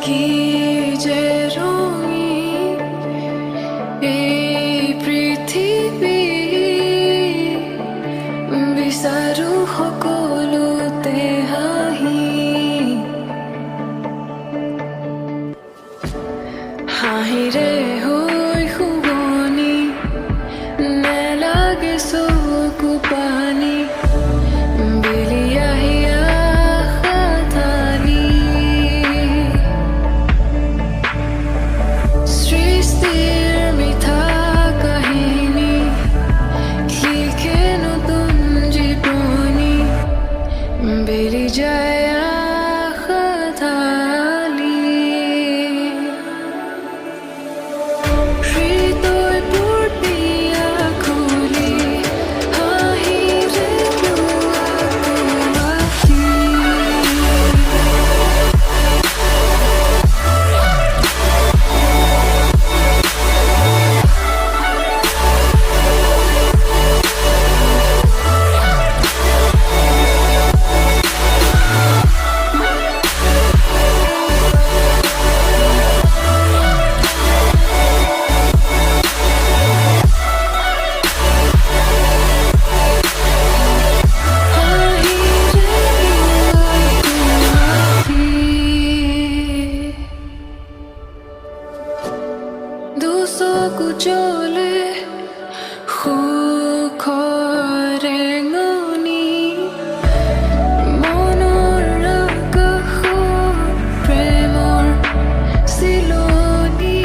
কি যে ৰঙিন এই পৃথিৱী বিচাৰো সকলোতে হাঁহি হাঁহিৰে হৈ শুৱনি নেলাগে চকু পানী বেলি আহি আশা ঢালি সৃষ্টিৰ মিঠা কাহিনী লিখে নতুন জীৱনী বেলি যায় আশা ঢালি হৃদয় পূৰ্তি আখুলি হাঁহিৰে পুৱাকি দুচকু জ্বলে সুখৰ ৰেঙনি মনৰ আকাশত প্ৰেমৰ চিলনি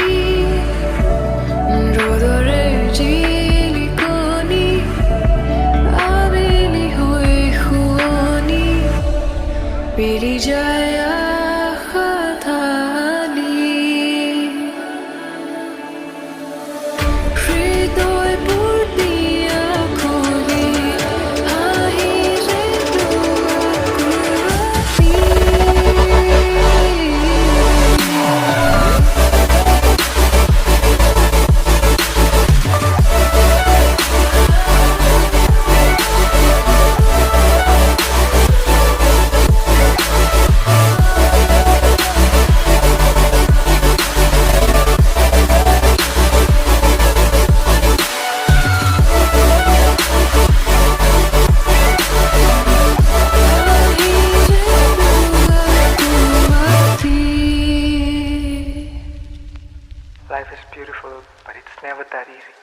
ৰ'দৰে জিলিকনি আবেলি হৈ শুৱনি বেলি যায় আশা ঢালি হৃদয় পূৰ্তি আখুলি হাঁহিৰে পুৱাকি Life is beautiful, but it's never that easy.